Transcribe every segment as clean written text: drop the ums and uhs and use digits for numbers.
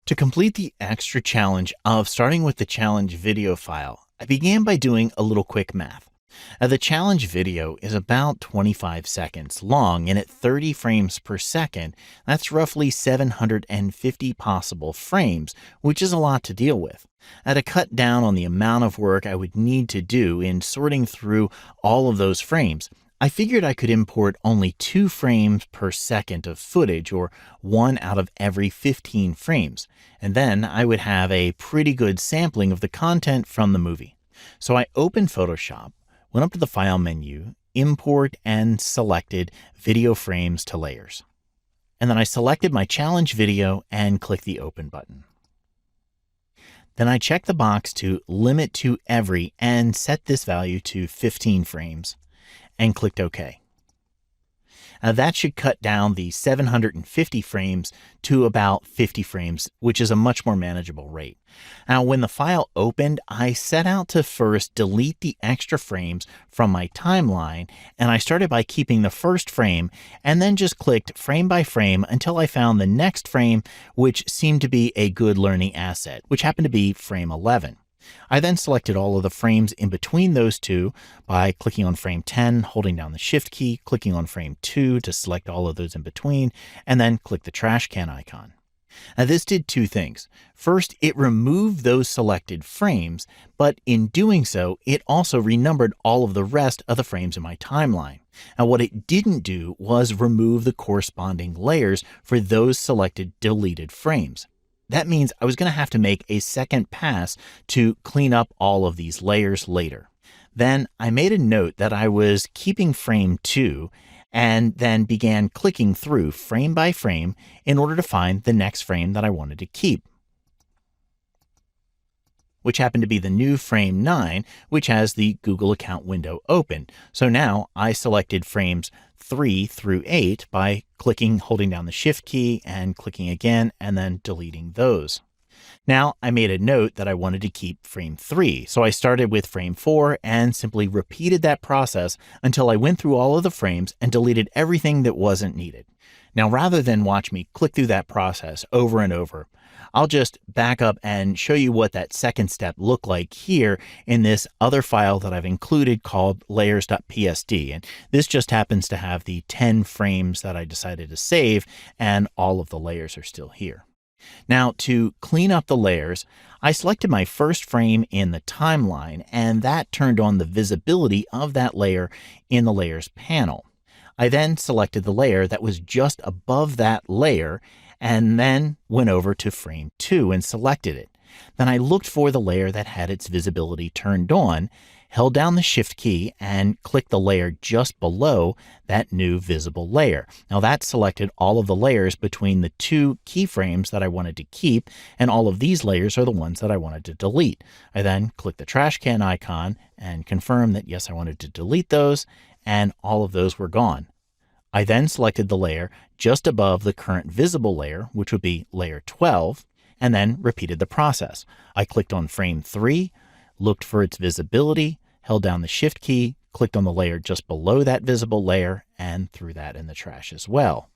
To complete the extra challenge of starting with the challenge video file, I began by doing a little quick math. The challenge video is about 25 seconds long, and at 30 frames per second, that's roughly 750 possible frames, which is a lot to deal with. To cut down on the amount of work I would need to do in sorting through all of those frames, I figured I could import only 2 frames per second of footage, or 1 out of every 15 frames, and then I would have a pretty good sampling of the content from the movie. So I opened Photoshop, went up to the File menu, Import, and selected Video Frames to Layers. And then I selected my challenge video and clicked the Open button. Then I checked the box to Limit to Every and set this value to 15 frames. And clicked OK. Now that should cut down the 750 frames to about 50 frames, which is a much more manageable rate. Now, when the file opened, I set out to first delete the extra frames from my timeline, and I started by keeping the first frame and then just clicked frame by frame until I found the next frame, which seemed to be a good learning asset, which happened to be frame 11. I then selected all of the frames in between those two by clicking on frame 10, holding down the Shift key, clicking on frame 2 to select all of those in between, and then click the trash can icon. Now this did 2 things. First, it removed those selected frames, but in doing so, it also renumbered all of the rest of the frames in my timeline. Now what it didn't do was remove the corresponding layers for those selected deleted frames. That means I was going to have to make a second pass to clean up all of these layers later. Then I made a note that I was keeping frame 2 and then began clicking through frame by frame in order to find the next frame that I wanted to keep, which happened to be the new frame 9, which has the Google account window open. So now I selected frames 3 through 8 by holding down the Shift key and clicking again and then deleting those. Now I made a note that I wanted to keep frame 3, so I started with frame 4 and simply repeated that process until I went through all of the frames and deleted everything that wasn't needed. Now, rather than watch me click through that process over and over, I'll just back up and show you what that second step looked like here in this other file that I've included called layers.psd. And this just happens to have the 10 frames that I decided to save, and all of the layers are still here. Now, to clean up the layers, I selected my first frame in the timeline, and that turned on the visibility of that layer in the Layers panel. I then selected the layer that was just above that layer and then went over to frame 2 and selected it. Then I looked for the layer that had its visibility turned on, held down the Shift key, and clicked the layer just below that new visible layer. Now that selected all of the layers between the 2 keyframes that I wanted to keep, and all of these layers are the ones that I wanted to delete. I then clicked the trash can icon and confirmed that yes, I wanted to delete those, and all of those were gone. I then selected the layer just above the current visible layer, which would be layer 12, and then repeated the process. I clicked on frame 3, looked for its visibility, held down the Shift key, clicked on the layer just below that visible layer, and threw that in the trash as well.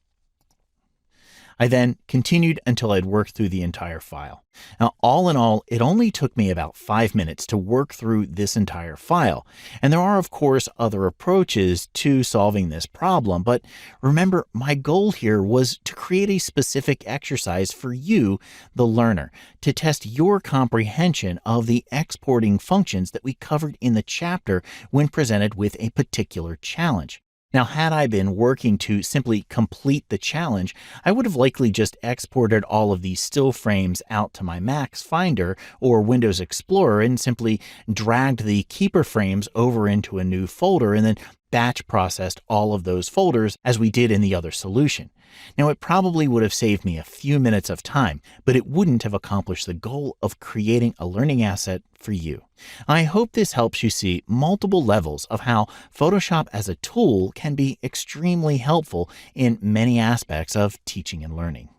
I then continued until I'd worked through the entire file. Now, all in all, it only took me about 5 minutes to work through this entire file. And there are, of course, other approaches to solving this problem. But remember, my goal here was to create a specific exercise for you, the learner, to test your comprehension of the exporting functions that we covered in the chapter when presented with a particular challenge. Now, had I been working to simply complete the challenge, I would have likely just exported all of these still frames out to my Mac's Finder or Windows Explorer and simply dragged the keeper frames over into a new folder and then batch processed all of those folders as we did in the other solution. Now, it probably would have saved me a few minutes of time, but it wouldn't have accomplished the goal of creating a learning asset for you. I hope this helps you see multiple levels of how Photoshop as a tool can be extremely helpful in many aspects of teaching and learning.